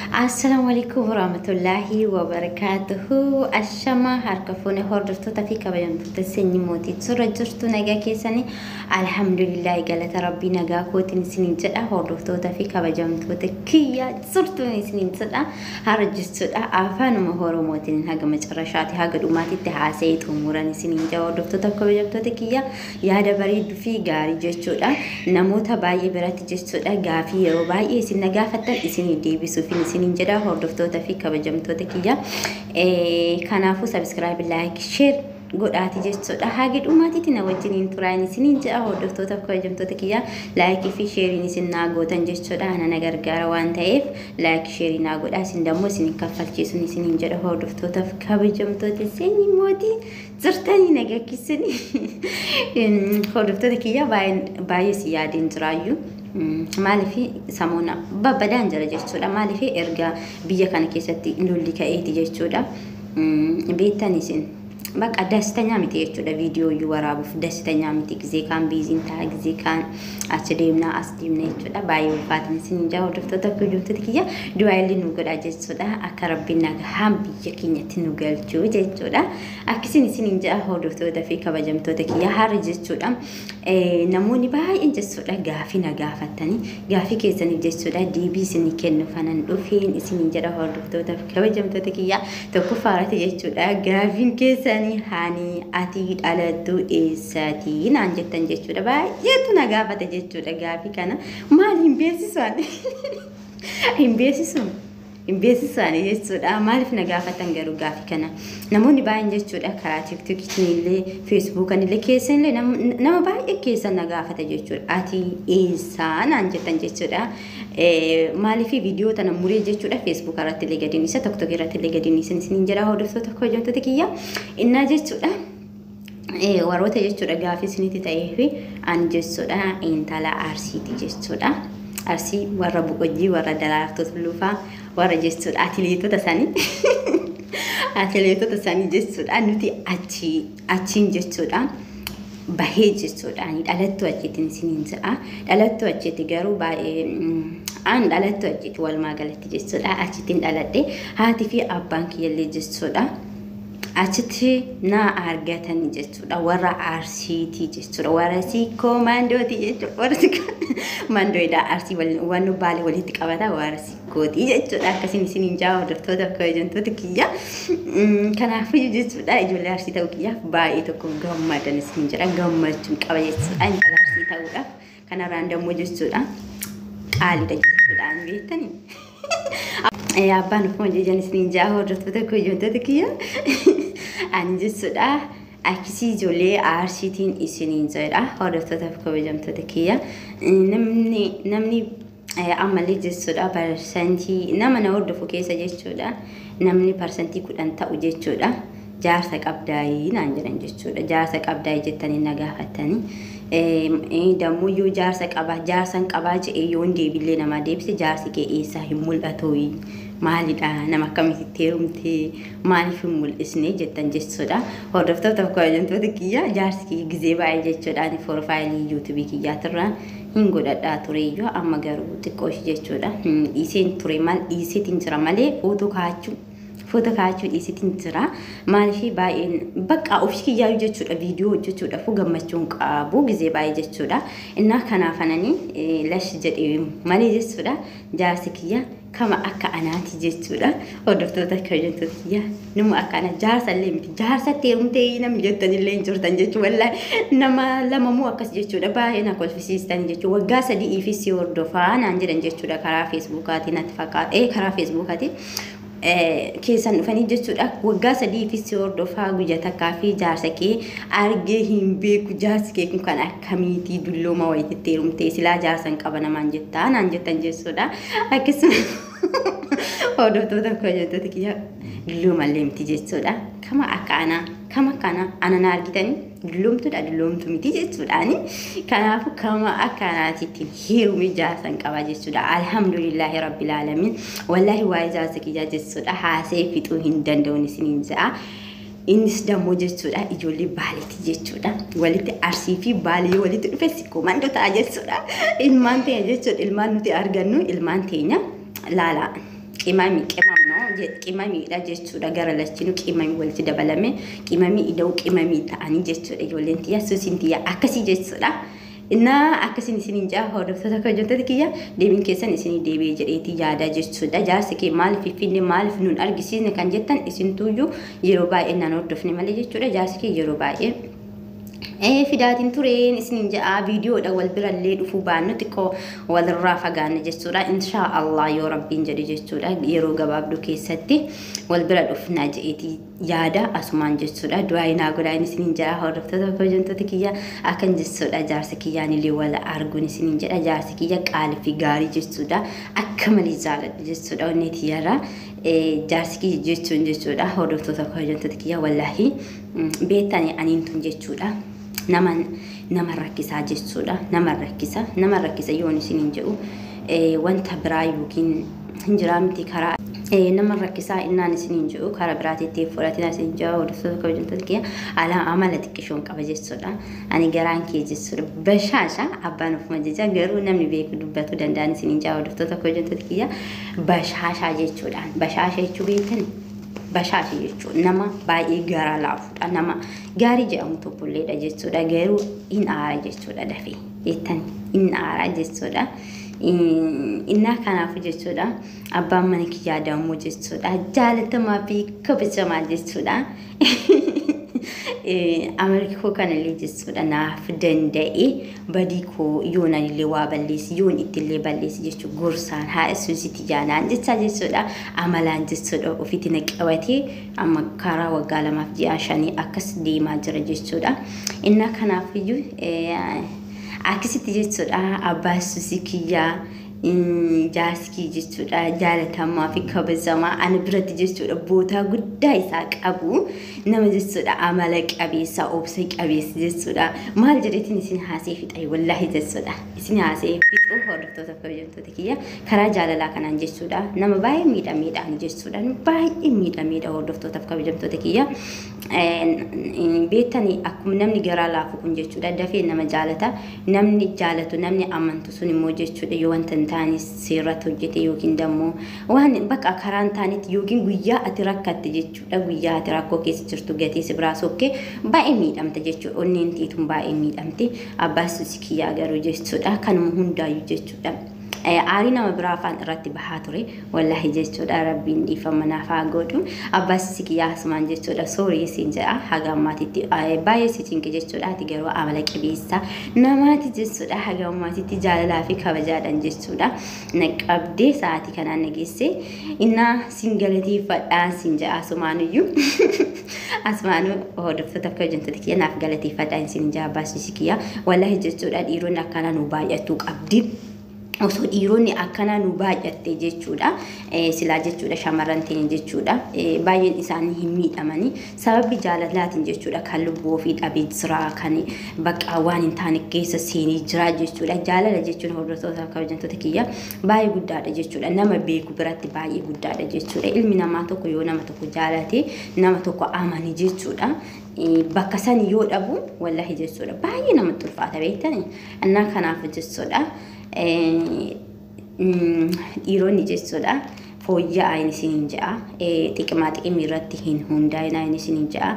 السلام عليكم ورحمة الله وبركاته. الشما هركفوني هردفتو تفيك بيانتو تسيني موتي تصور جرتو نجا كيساني الحمد لله قالت ربي نجا كوتين سنين جدا هردفتو تفيك بيانتو تكيا تصورتو سنين جدا هرجستو أفان مهورو موتين هاga مجرشاتي هاga دوماتي تحاسيت وموراني سنين جا هردفتو تفيك بيانتو تكيا يادا بريد في غاري جستو نموتا باي برات جستو غافي يرو باي سنين غافتن سنين ديبي سوفين سنين جدا هردفتوتا في كبجمتوتا كيا كنافو سبسكرايب لايك شير godhaati jechuudha haagi dhumaatiitti na wajjiniin turaan isiniin jedha hordoftoota kabajamtoota kiyya laayikii fi sheeriin isin naa gootan jechuudha ana gargaara waan ta'eef laayikii sheerii naa godhaa isin dammoo isin kaffalchiisuun isiniin jedha hordoftoota kabajamtoota isin mootii jirtanii nagakkisanii hordoftoota kiyya baay'ee si yaadiin jiraayyuu maalifi samoona babbadaan jira jechuudha maalifi erga biyya kana keessatti lolli ka'eeti jechuudha beektan isin بقى دستني عم تيجي ده فيديو يورابو في دستني عم تيجي كان بيزين تاج زي كان أشديمنا أصديمنا يجوا بايو فاتن سنين جاوا رفضوا تكوجو تكيا دوالي نقول أجلس ده أكرب بينا هم بيجكين يتنقل جو جت ده أكسين سنين جاوا رفضوا ده في كبجم تكيا هارجت ده نموني باي إن جت ده جافينا جافتني جافي كيسني جت ده دي بي سني كنو فنان دوفين سنين جاوا رفضوا ده في كبجم تكيا تكفارة جت ده جافين كيسن hani ati dhalatu eessati naan jettan jechuudha baay'eetu na gaafata jechuudha gaafii kana maal hin beeksisuun jechuudha maaliif na gaafatan garuu gaafii kana namoonni baay'een jechuudha karaa tiktokiitiin illee feesbuukan illee keessan illee nama baay'ee keessan na gaafata jechuudha ati eessaa naan jettan jechuudha maaliif viidiyoo tana muree jechuudha feesbuuk irratti illee gadiin isa tiktok irratti illee gadiin isiniin jedha hordoftoota kabajamtoota kiyya innaa jechuudha warroota jechuudha gaafii isinitti ta'ee fi an jechuudha intala arsiiti jechuudha arsii warra boqojjii warra daraartota lufaa warra jechuudha atileetota sanii jechuudha nuti achiin jechuudha bahee jechuudha ani dhalattu achiitiin isiniin jedha dhalattu achiitti garuu baay'ee an dhalattu achiitti walumaa galatti jechuudha achiitiin dhaladhe haati fi abbaan kiyyallee jechuudha achitti na argatan jechuudha warra arsiiti jechuudha warra si komandooti jechuudha warra si mandoida arsii waan baale walitti qabata warra si kooti jechuudha akkasiin isiniin jaa hordoftoota kabajamtoota kiyya kanaafuu jechuudha ijoollee arsii ta'uu kiyyaaf baay'ee tokko gammadan isiniin jedha gammachuun qaba jechuudha intala arsii ta'uudhaaf kanarraan dammoo jechuudha qaalida jechuudha ani beektanii abbaan ofuma jejan isiniin jaa hordoftoota kabajamtoota kiyya ani jechuudha akkasii ijoollee arsiitiin isiniin jedha hordoftoota kabajamtoota kiyya namni ammallee jechuudha parsantii nama na hordofu keessa jechuudha namni parsantii 10 ta'u jechuudha jaarsa qabdaayii naan jedhan jechuudha jaarsa qabdaayii jettanii na gaafatanii dammoo yoo jaarsan qabaa jedhee yoo deebilee nama deebise jaarsi kee eessaa hin mul'atu maalidha nama akkamitti heerumtee maaliif hin mul'isne jettan jechuudha hordoftoota kabajamtoota kiyya jaarsi kee gizee baay'ee jechuudha ani profaayilii yuutuubii kiyyaatirraa hin godhadhaa ture iyyuu amma garuu xiqqooshi jechuudha dhiiseen ture maal dhiiseetiin jira malee footoo kaachuu dhiiseetiin jira maaliif baay'een bakka ofii kiyyaayu jechuudha viidiyoo hojjechuudhaaf gammachuun qabu gizee baay'ee jechuudha innaa kanaafananii lash jedhee malee jechuudha jaarsi kiyya kama akka anaati jechuudha hordoftoota kabajamtoota kiyya nama akka ana jaarsa illee miti jaarsa teerumtee namni jettan illee hin jirtan jechuudha wallahi nama lama moo akkas jechuudha baay'ee na kolfisiistan jechuudha waggaa 3 fi si hordofaa naan jedhan jechuudha karaa feesbuukaatiin natti fakkaata karaa feesbuukaatiin keessan dhufanii jechuudha waggaa 3 fi si hordofaa guyyaa takkaa fi jaarsa kee argee hin beeku jaarsi kee kun kan akkamiitii dullooma wayitatti heerumtee silaa jaarsan qaba namaan jettaa naan jettan jechuudha akkasuma hordoftoota kabajamtoota kiyya dullooma illee miti jechuudha kama kana ana na argitanii dulloomtu miti jechuudhaani kanaafuu kama akka anaatiitiin heerumee jaarsan qaba jechuudha alhamdulillahi rabbil alamin wallahi waa'ee jaarsa kiyyaa jechuudha haasee fixuu hin danda'uun isiniin ja'a innis dammoo jechuudha ijoollee baaleeti jechuudha walitti arsii fi baalee walitti dhufe sikkooman ta'a jechuudha ilmaan teenya jechuudha ilmaan nuti argannu ilmaan teenya laala qimami dha jechuudha gara lachinu qimami walitti dabalame qimami ida'u qimami ta'anii jechuudha ijoolleen tiyya suusiin tiyya akkasii jechuudha. Inna akkasin isinin jaa hordoftoota kabajamtoota kiyya deebiin keessan isinii deebi'ee jedheetii yaada jechuudha. Jaarsi kee maaliif finne maaliif nuun argisiisne kan jettan isintuyyuu yeroo baay'ee naan hordofne malee jechuudha. Jaarsi kee yeroo baay'ee fidaatiin tureen isinin jaa viidiyoodha wal birallee dhufuu baannu xiqqoo walirraa fagaanne jechuudha. Inshaallah yoo rabbiin jedhe jechuudha yeroo gabaabduu keessatti wal bira dhufnaa jedheetii yaada asumaan jechuudha. Du'aayinaa godhaan isinin jaa hordoftoota kabajamtoota kiyya akkan jechuudha. Jaarsi kiyyaan illee wal arguun isinin jedha. Jaarsi kiyya qaalii fi gaarii jechuudha. Akka malee jaaladha jechuudha. Onnee tiyyarraa jaarsi kiyya jechuun jechuudha. Hordoftoota kabajamtoota kiyya wallaahi beektanii aniintun jechuudha. nama rakkisa jechuudha. Nama rakkisa yoon isinin jedhu wanta biraa yookiin hinjiraamti karaa nama rakkisa innaan isinin jedhu karaa biraatiitti fudhatina isin jedhu hordoftoota kabajamtoota kiyya amala xiqqishoon qaba jechuudha. Ani garaan kee jechuudha bashaasha abbaan ofuma jecha garuu namni beeku dubbatu danda'an isinin jedhu hordoftoota kabajamtoota kiyya bashaasha jechuudha. Bashaasha jechuu beektan bashaasha jechuudha nama baay'ee garaa laafuudha. Nama gaarii jedhamu tokkolleedha jechuudha. Garuu hin aara jechuudha dafee beektan hin aara jechuudha. Inna kanaafuu jechuudha abbaan mana kiyyaa daamuu jechuudha jaalatamaa fi kabajamaa jechuudha. Amalli koo kanallee jechuudha naaf danda'e badii koo yoon anillee waa balleessi yoon ittillee balleessi jechuudha gorsaan haa isuusiti jaanaan jechuudha. Amalaan jechuudha ofitti naqabatee amma karaa waggaa 2.5 akkas deemaa jira jechuudha. Inna kanaafiyyuu akkasitti jechuudha abbaa suusikiyyaa jaaskii jechuudha jaalatamaa fi kabajamaa ani biratti jechuudha bootaa guddaa isaa qabu nama jechuudha amala qabeessa obsa qabeessa jechuudha. Maal jedheetiin isin haasee fixay wallahi jechuudha isin haasee fixuu hordoftoota kabajamtoota kiyya karaa jaalalaa kanaan jechuudha nama baay'ee miidhameedhaan jechuudha baay'ee miidhameedha hordoftoota kabajamtoota kiyya. Beektanii akkuma namni garaa laafu kun jechuudha dafee nama jaalata namni jaalatu namni amantu sun immoo jechuudha yoo wanta taanis seerratti hojjete yookiin dammoo waan bakka karaan taanitti yookiin guyyaa ati rakkatte jechuudha guyyaa ati rakkoo keessa jirtu gatee si biraa sokkee baay'ee miidhamte jechuudha. Onneen tiituun baay'ee miidhamte abbaan suusikiyyaa garuu jechuudha kanuma hundaayyuu jechuudha. Aarii nama biraa afaan irratti bahaa ture wallahi jechuudha rabbiin dhiifama naaf haa godhu. Abbaa suusikiyyaa asumaan jechuudha soorii siin jedha haga ammaatitti baay'ee si cinqe jechuudha. Ati garuu amala qabeessa namaati jechuudha haga ammaatitti jaalalaa fi kabajaadhaan jechuudha naqabdee sa'aatii kanaan nageesse inna siin galateeffadhaan siin jedha asumaanuyyuu asmaanu hordoftoota kabajamtoota kiyya naaf galateeffadhaan siin jedha abbaa suusikiyyaa wallahi jechuudha dhiironni akkanaa nu baay'atu qabdi. Osoo dhiironni akkana nu baay'atte jechuudha silaa jechuudha shamarran ta'e jechuudha baay'een isaanii hin miidhamani sababi jaalalaatiin jechuudha kan lubbuu ofii dhabee jira kan bakka waan hin taane keessa seenii jira jechuudha. Jaalala jechuun hordoftoota kabajamtoota kiyya baay'ee guddaadha jechuudha nama beeku biratti baay'ee guddaadha jechuudha. Ilmi namaa tokko yoo nama tokko jaalate nama tokko amani jechuudha bakka san yoo dhabu wallahi jechuudha baay'ee namatti ulfaata beektanii. Annaa kanaaf jechuudha dhiironni jechuudha fooyya'aa isiniin ja'a xiqimaa xiqimii irratti hin hundaa'inaa isiniin ja'a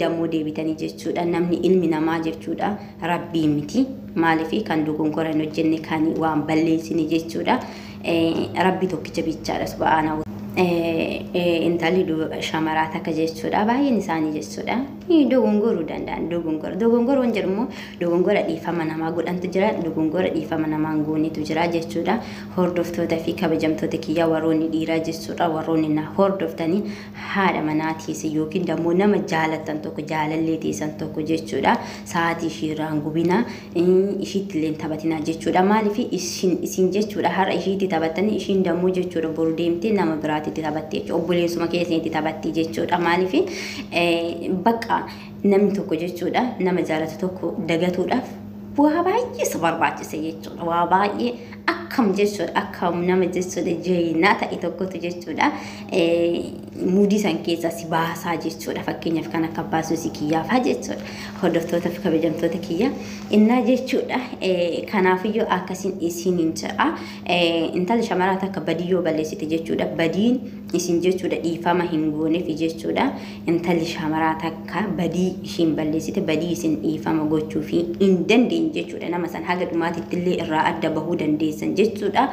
dammoo deebitanii jechuudha namni ilmi namaa jechuudha rabbii miti maaliif kan dogongoran hojjenne kan waan balleessine jechuudha rabbii tokkicha bichaadha subhaanahu. Intalli shamaraa takka jechuudha baay'een isaanii jechuudha dogongoruu danda'an dogongoroon jedhamu dogongora dhiifama namaa godhantu jira dogongora dhiifama namaan goonetu jira jechuudha. Hordoftoota fi kabajamtoota kiyya warroonni dhiiraa jechuudha warroonni na hordoftanii haadha manaatiis yookiin dammoo nama jaalatan tokko jaalallee teessan tokko jechuudha sa'aatii ishiirraan gubina ishiitti illee taphatina jechuudha. Maaliif isin jechuudha har'a ishiitti taphatanii ishiin dammoo jechuudha boru deemtee nama biraa itti taphattee obboleessuma keessatti taphatti jechuudha. Maaliif bakka namni tokko jechuudha nama jaalatu tokko dagatuudhaaf waa baay'ee si barbaachisa jechuudha. Waa baay'ee akka akkam jechuudha akkam nama jechuudha jeenaa ta'e tokkotu jechuudha muudii san keessa si baasaa jechuudha fakkeenyaaf kan akka baasuu si kiyyaafaa jechuudha hordoftoota fi kabajamtoota kiyya innaa jechuudha kanaafiyyoo akkasiin isiniin ja'a intalli shamaraa takka badiyyoo balleessite jechuudha badiin isin jechuudha dhiifama hin gooneef jechuudha intalli shamaraa takka badii ishiin balleessite badii isin dhiifama gochuu fi hin dandeenye jechuudha nama san haga dhumaatitti illee irraa adda bahuu dandeessan jechuudha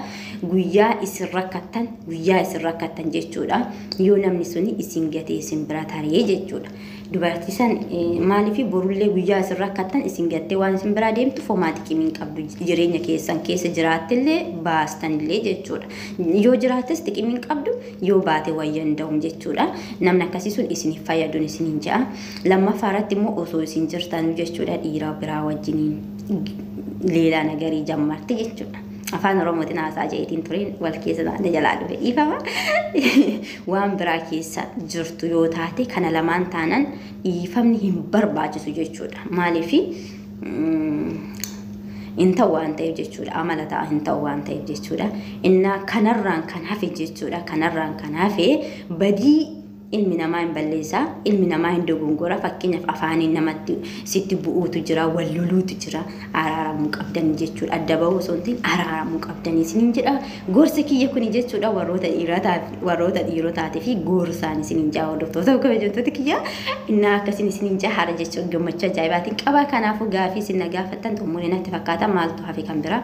guyyaa isin rakkattan jechuudha yoo namni suni isin gatee isin bira taree jechuudha dubartii san maaliif borullee guyyaa isin rakkattan isin gattee waan isin bira deemtu fomaatikii min qabdu jireenya keessan keessa jiraattillee baastanillee jechuudha yoo jiraattes tiqii min qabdu yoo baate wayyan da'um jechuudha namni akkasii sun isin fayyaduun isin ja'a lammaffaarratti immoo osoo isin jirtan jechuudha dhiira biraa wajjiniin leelaa nagarii jammarti jechuudha afaan oromootiin haasaa jeetiin tureen wal keessa taa'anii jalaa dhufe dhiifama waan biraa keessa jirtu yoo taate kana lamaan taanan dhiifamni hin barbaachisu jechuudha maaliif in ta'u waan ta'eef jechuudha amala ta'a hin ta'u waan ta'eef jechuudha innaa kanarraan kan hafe jechuudha kanarraan kan hafe badii ilmi namaa hin balleessaa ilmi namaa hin dogongora fakkeenyaaf afaaniin namatti sitti bu'uutu jira walluluutu jira araaramuu qabdan jechuudha adda bahuu osoo hin ta'in araaramuu qabdanii isiniin jedha gorsa kiyya kuni jechuudha warroota dhiirotaati fi gorsaan isiniin jaa hordoftoota kabajamtoota kiyya innaa akkasiin isiniin jaa haara jechuudha gammachuu ajaa'ibaatiin qaba kanaafuu gaafii isin na gaafattan xumuree natti fakkaata maaltu hafe kan bira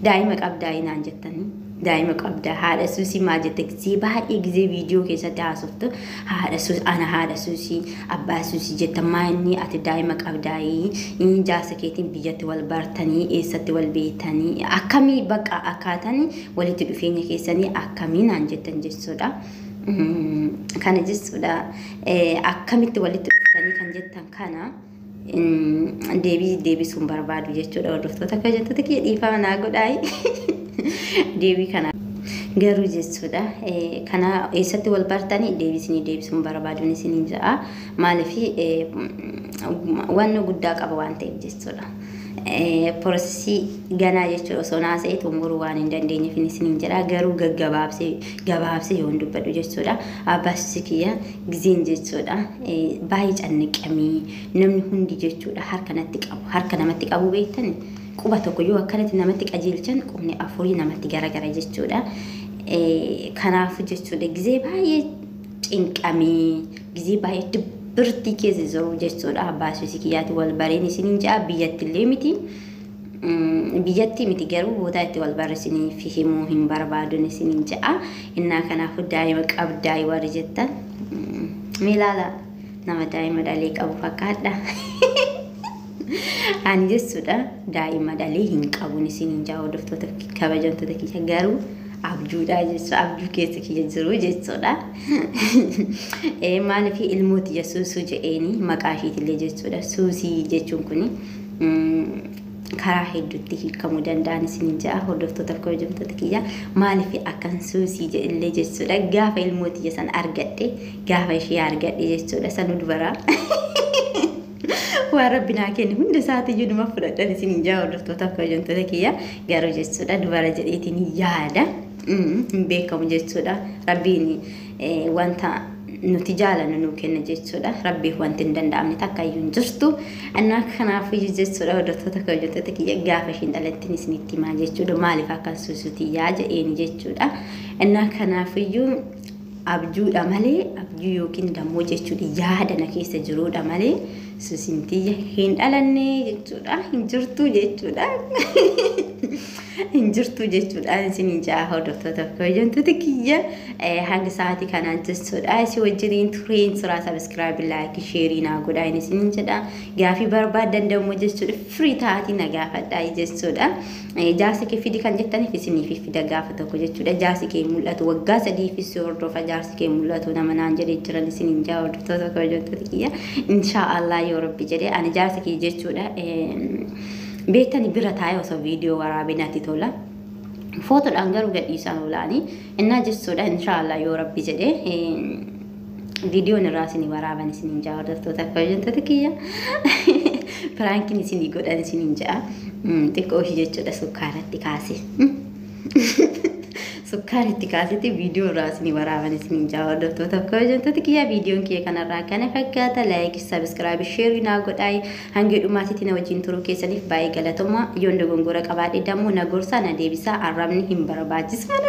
daa'ima qabdaa'ii naan jettanii daa'ima qabda haadha suusii maal jette gisee baay'ee gisee viidiyoo keessatti haasoftu haadha suusii abbaa suusii jetta maanni ati daa'ima qabdaa'ii jaarsa keetiin biyyatti wal bartanii eessatti wal beektanii akkamii bakka akkaatanii walitti dhufeenya keessanii akkamii naan jettan jechuudha kana jechuudha akkamitti walitti dhuftanii kan jettan kana deebisuun barbaadu jechuudha hordoftoota kabajamtoota kiyya dhiifama naa godhaayi deebii kana garuu jechuudha kana eessatti wal bartanii deebisuun barbaaduun isiniin ja'a maaliif waan guddaa qaba waan ta'eef jechuudha prosesii ganaa jechuudha osoo naasa'ee xumuruu waan hin dandeenyeef isiniin jedha garuu gabaabsee yoo dubbadhu jechuudha abbaasii kiyya gizeen jechuudha baay'ee canniqamii namni hundi jechuudha harka namatti qabu beektani quba tokko yoo akkanatti namatti qajeelchan qubni afurii namatti garagara jechuudha kanaafuu jechuudha gizee baay'ee cinqamee gizee baay'ee dubbirtii keessa jiru jechuudha abbaasii kiyyaatti wal bareen isiniin ja'a biyyatti illee miti biyyatti miti garuu booda itti wal barreessanii fi himuu hin barbaaduun isiniin ja'a innaa kanaafuu daa'ima qabdaa'ii warri jettan milaala nama daa'ima dhalee qabu fakkaadha ani jechuudha daa'ima dhalee hin qabuun isiniin ja'a hordoftoota kabajamtoota kiyya garuu abjuudha jechuudha abjuu keessa kiyya jiru jechuudha maaliif ilmooti jesuusuu jedheeni maqaa ishiitillee jechuudha suusii jechuun kuni karaa hedduutti hiikamuu danda'an isiniin ja'a hordoftoota kabajamtoota kiyya maaliif akkan suusii jedhillee jechuudha gaafa ilmooti san argadhe gaafa ishee argadhe jechuudha sanu dubaraa وربنا كن هند ساعتي جد ما فرد سنين جاو دكتور kabajamtoota kiyya garuu jechuudha dubara jedheetiin yaada beekamu jechuudha rabbiin wanta nuti jaalannu nu kenna jechuudha rabbii wanti hin danda'amne takka iyyuu hin jirtu annaa kanaafuu jechuudha doktoota kabajamtoota kiyya gaafa ishiin dhalattiin isinitti himaa jechuudha maaliif akka suusuuti yaa jedheeni jechuudha annaa kanaafuu abjuudha malee abjuu yookiin dammoo jechuudha yaada na keessa jiruudha malee suusintii hin dhalanne jechuudha hin jirtu jechuudha hin jirtu jechuudha isiniin ja'a hordoftoota kabajamtoota kiyya hanga sa'aatii kanaan jechuudha si wajjiniin tureen suuraa subscribe like share naa godhaa isiniin jedha gaafii barbaadan dammoo jechuudha free taati na gaafadhaa jechuudha jaarsi kee fidi kan jettaniif isiniif fida gaafa tokko jechuudha jaarsi kee mul'atu waggaa 3 fi hordofa jaarsi kee mul'atu nama naan jedhee jiran isiniin ja'a hordoftoota kabajamtoota kiyya inshallah yoo rabbi jedhee ani jaarsi kee jechuudha beektani bira taa'ee osoo viidiyoo waraabinatti tola footoodhaan garuu gadhiisaan olaanii innaa jechuudha inshallah yoo rabbi jedhee viidiyoon irraa isinii waraaban isiniin ja'a hordoftoota kabajamtoota kiyya Prankiin isinii godhan isiniin ja'a. Xiqqoo ishee jechuudha sukkaaratti kaase. Sukkaaratti kaaseti viidiyoo irraa isinii waraaban isiniin ja'a hordoftoota kabajamtoota kiyya viidiyoon kiyya kanarraa kana fakkaata laayik sabiskiraayib sheerii naa godhaa hanga dhumaatitti na wajjin turuu keessaniif baay'ee galatoomaa yoon dogongora qabaadhe dammoo na gorsaa na deebisaa arrabni hin barbaachisu.